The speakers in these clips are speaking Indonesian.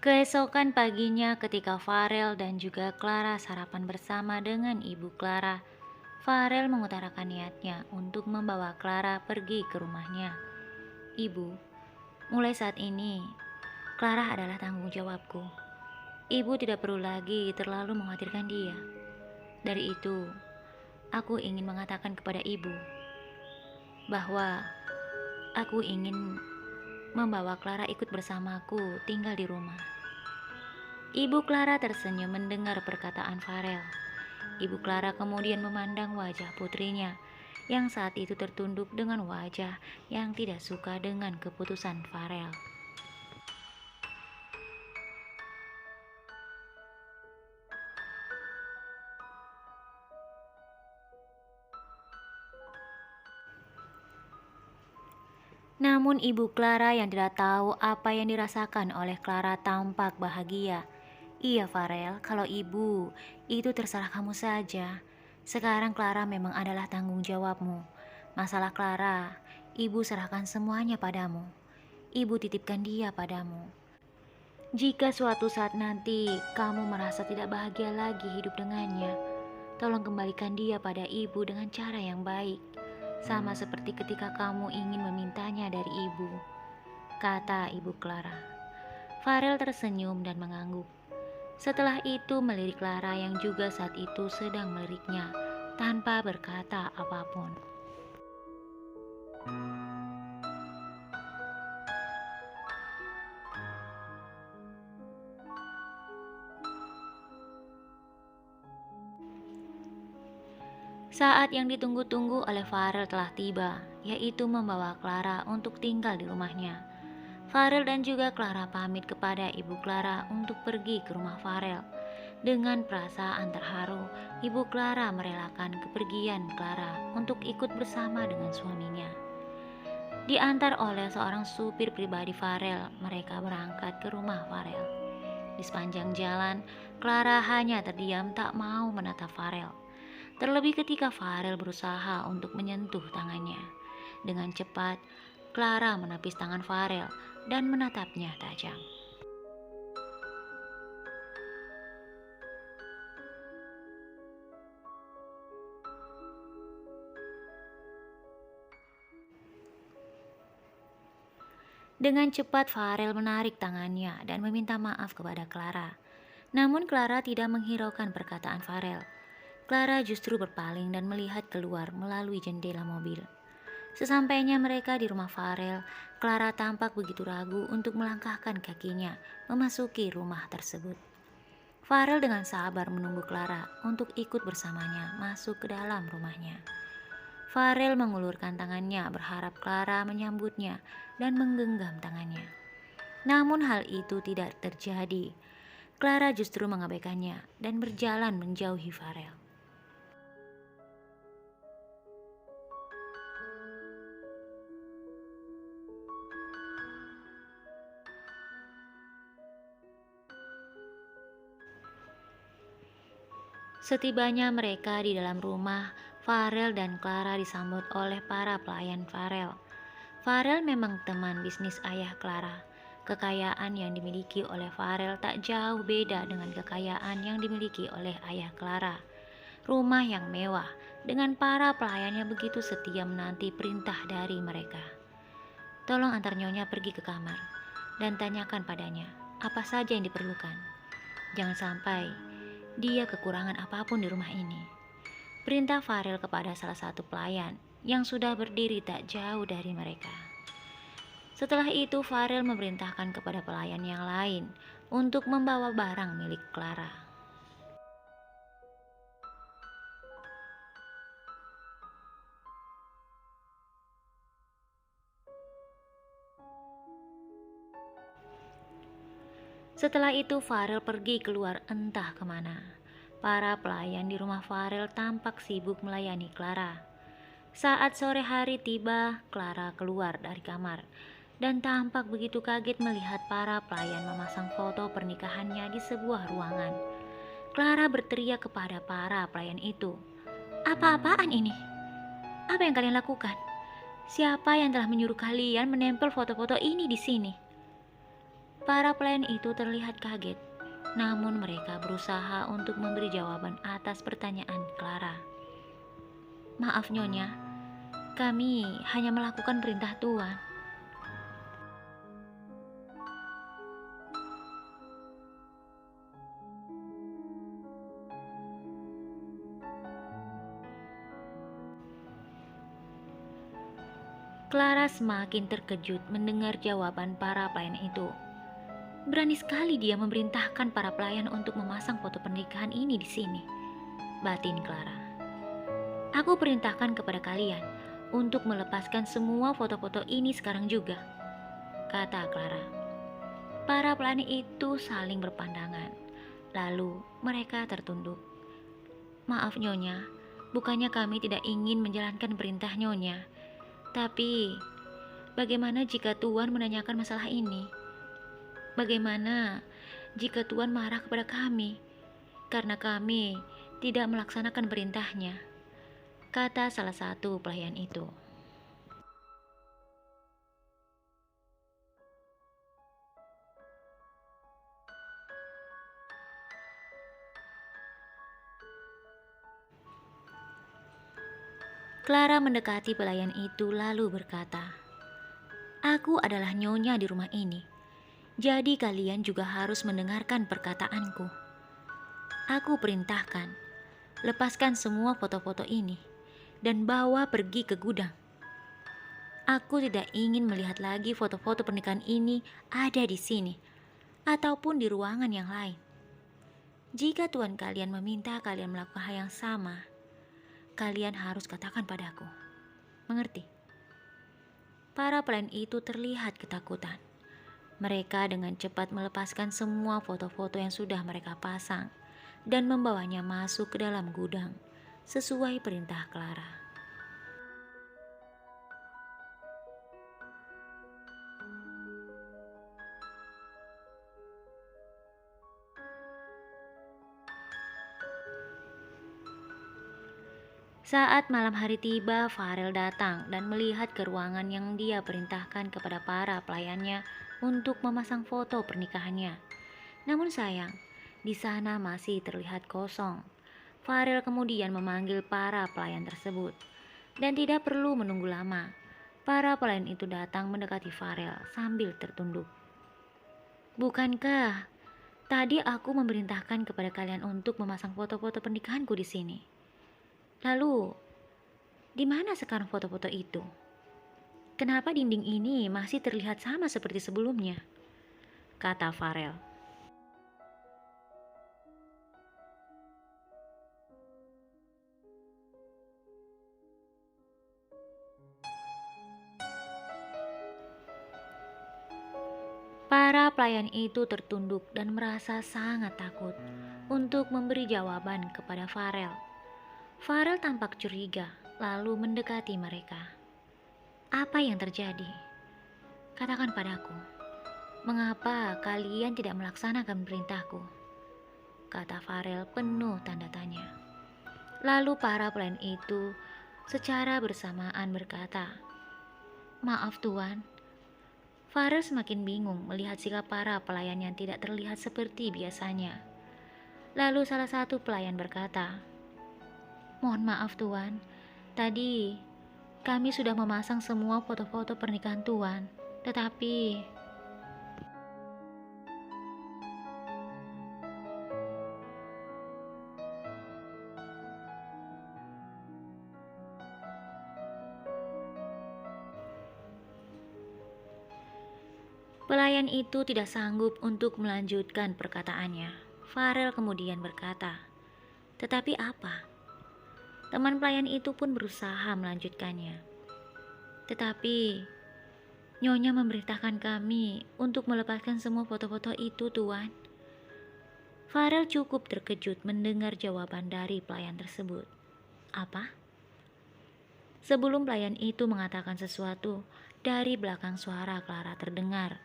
Keesokan paginya ketika Farel dan juga Clara sarapan bersama dengan Ibu Clara, Farel mengutarakan niatnya untuk membawa Clara pergi ke rumahnya. Ibu, mulai saat ini, Clara adalah tanggung jawabku. Ibu tidak perlu lagi terlalu mengkhawatirkan dia. Dari itu, aku ingin mengatakan kepada ibu bahwa aku ingin membawa Clara ikut bersamaku tinggal di rumah. Ibu Clara tersenyum mendengar perkataan Farel. Ibu Clara kemudian memandang wajah putrinya yang saat itu tertunduk dengan wajah yang tidak suka dengan keputusan Farel. Namun Ibu Clara yang tidak tahu apa yang dirasakan oleh Clara tampak bahagia. Iya Farel, kalau ibu, itu terserah kamu saja. Sekarang Clara memang adalah tanggung jawabmu. Masalah Clara, ibu serahkan semuanya padamu. Ibu titipkan dia padamu. Jika suatu saat nanti kamu merasa tidak bahagia lagi hidup dengannya, tolong kembalikan dia pada ibu dengan cara yang baik. Sama seperti ketika kamu ingin memintanya dari ibu, kata Ibu Clara. Farel tersenyum dan mengangguk. Setelah itu melirik Clara yang juga saat itu sedang meliriknya tanpa berkata apapun. Saat yang ditunggu-tunggu oleh Farel telah tiba, yaitu membawa Clara untuk tinggal di rumahnya. Farel dan juga Clara pamit kepada Ibu Clara untuk pergi ke rumah Farel. Dengan perasaan terharu, Ibu Clara merelakan kepergian Clara untuk ikut bersama dengan suaminya. Diantar oleh seorang supir pribadi Farel, mereka berangkat ke rumah Farel. Di sepanjang jalan, Clara hanya terdiam tak mau menatap Farel. Terlebih ketika Farel berusaha untuk menyentuh tangannya. Dengan cepat, Clara menepis tangan Farel dan menatapnya tajam. Dengan cepat Farel menarik tangannya dan meminta maaf kepada Clara. Namun Clara tidak menghiraukan perkataan Farel. Clara justru berpaling dan melihat keluar melalui jendela mobil. Sesampainya mereka di rumah Farel, Clara tampak begitu ragu untuk melangkahkan kakinya memasuki rumah tersebut. Farel dengan sabar menunggu Clara untuk ikut bersamanya masuk ke dalam rumahnya. Farel mengulurkan tangannya berharap Clara menyambutnya dan menggenggam tangannya. Namun hal itu tidak terjadi. Clara justru mengabaikannya dan berjalan menjauhi Farel. Setibanya mereka di dalam rumah, Farel dan Clara disambut oleh para pelayan Farel. Farel memang teman bisnis ayah Clara. Kekayaan yang dimiliki oleh Farel tak jauh beda dengan kekayaan yang dimiliki oleh ayah Clara. Rumah yang mewah dengan para pelayannya begitu setia menanti perintah dari mereka. Tolong antar nyonya pergi ke kamar dan tanyakan padanya apa saja yang diperlukan. Jangan sampai dia kekurangan apapun di rumah ini. Perintah Farel kepada salah satu pelayan yang sudah berdiri tak jauh dari mereka. Setelah itu Farel memerintahkan kepada pelayan yang lain untuk membawa barang milik Clara. Setelah itu Farel pergi keluar entah kemana. Para pelayan di rumah Farel tampak sibuk melayani Clara. Saat sore hari tiba, Clara keluar dari kamar dan tampak begitu kaget melihat para pelayan memasang foto pernikahannya di sebuah ruangan. Clara berteriak kepada para pelayan itu, "Apa-apaan ini? Apa yang kalian lakukan? Siapa yang telah menyuruh kalian menempel foto-foto ini di sini?" Para pelayan itu terlihat kaget, namun mereka berusaha untuk memberi jawaban atas pertanyaan Clara. "Maaf Nyonya, kami hanya melakukan perintah Tuan." Clara semakin terkejut mendengar jawaban para pelayan itu. Berani sekali dia memerintahkan para pelayan untuk memasang foto pernikahan ini di sini, batin Clara. "Aku perintahkan kepada kalian untuk melepaskan semua foto-foto ini sekarang juga," kata Clara. Para pelayan itu saling berpandangan, lalu mereka tertunduk. "Maaf Nyonya, bukannya kami tidak ingin menjalankan perintah Nyonya. Tapi, bagaimana jika Tuan menanyakan masalah ini? Bagaimana jika Tuan marah kepada kami karena kami tidak melaksanakan perintahnya?" kata salah satu pelayan itu. Clara mendekati pelayan itu lalu berkata, "Aku adalah nyonya di rumah ini, jadi kalian juga harus mendengarkan perkataanku. Aku perintahkan, lepaskan semua foto-foto ini dan bawa pergi ke gudang. Aku tidak ingin melihat lagi foto-foto pernikahan ini ada di sini ataupun di ruangan yang lain. Jika Tuan kalian meminta kalian melakukan hal yang sama, kalian harus katakan padaku. Mengerti?" Para pelayan itu terlihat ketakutan. Mereka dengan cepat melepaskan semua foto-foto yang sudah mereka pasang dan membawanya masuk ke dalam gudang sesuai perintah Clara. Saat malam hari tiba, Farel datang dan melihat ke ruangan yang dia perintahkan kepada para pelayannya untuk memasang foto pernikahannya. Namun sayang, di sana masih terlihat kosong. Farel kemudian memanggil para pelayan tersebut. Dan tidak perlu menunggu lama, para pelayan itu datang mendekati Farel sambil tertunduk. "Bukankah tadi aku memerintahkan kepada kalian untuk memasang foto-foto pernikahanku di sini? Lalu, di mana sekarang foto-foto itu? Kenapa dinding ini masih terlihat sama seperti sebelumnya?" kata Farel. Para pelayan itu tertunduk dan merasa sangat takut untuk memberi jawaban kepada Farel. Farel tampak curiga, lalu mendekati mereka. "Apa yang terjadi? Katakan padaku, mengapa kalian tidak melaksanakan perintahku?" kata Farel penuh tanda tanya. Lalu para pelayan itu secara bersamaan berkata, "Maaf Tuan." Farel semakin bingung melihat sikap para pelayan yang tidak terlihat seperti biasanya. Lalu salah satu pelayan berkata, "Mohon maaf Tuan, tadi kami sudah memasang semua foto-foto pernikahan Tuan, tetapi..." Pelayan itu tidak sanggup untuk melanjutkan perkataannya. Farel kemudian berkata, "Tetapi apa?" Teman pelayan itu pun berusaha melanjutkannya. "Tetapi Nyonya memerintahkan kami untuk melepaskan semua foto-foto itu, Tuan." Farel cukup terkejut mendengar jawaban dari pelayan tersebut. "Apa?" Sebelum pelayan itu mengatakan sesuatu, dari belakang suara Clara terdengar.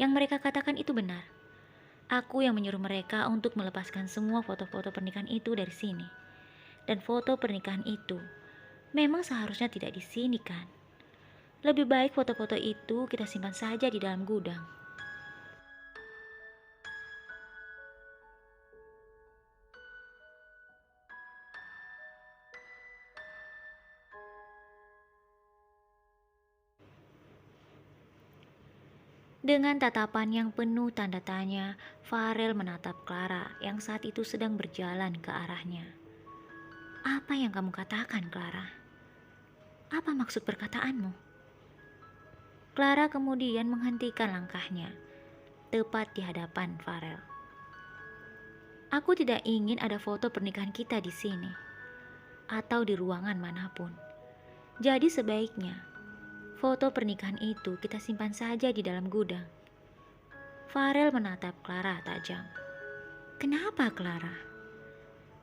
"Yang mereka katakan itu benar. Aku yang menyuruh mereka untuk melepaskan semua foto-foto pernikahan itu dari sini. Dan foto pernikahan itu memang seharusnya tidak di sini kan? Lebih baik foto-foto itu kita simpan saja di dalam gudang." Dengan tatapan yang penuh tanda tanya, Farel menatap Clara yang saat itu sedang berjalan ke arahnya. "Apa yang kamu katakan, Clara? Apa maksud perkataanmu?" Clara kemudian menghentikan langkahnya, tepat di hadapan Farel. "Aku tidak ingin ada foto pernikahan kita di sini, atau di ruangan manapun. Jadi sebaiknya, foto pernikahan itu kita simpan saja di dalam gudang." Farel menatap Clara tajam. "Kenapa, Clara?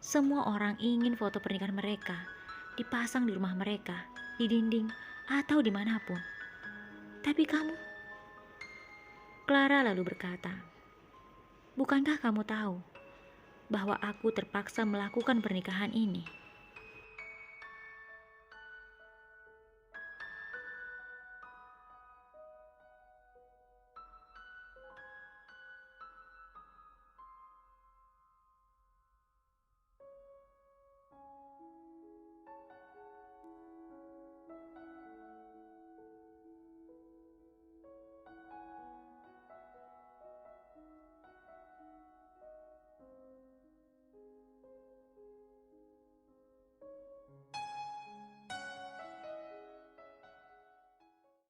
Semua orang ingin foto pernikahan mereka dipasang di rumah mereka, di dinding, atau dimanapun. Tapi kamu..." Clara lalu berkata, "Bukankah kamu tahu bahwa aku terpaksa melakukan pernikahan ini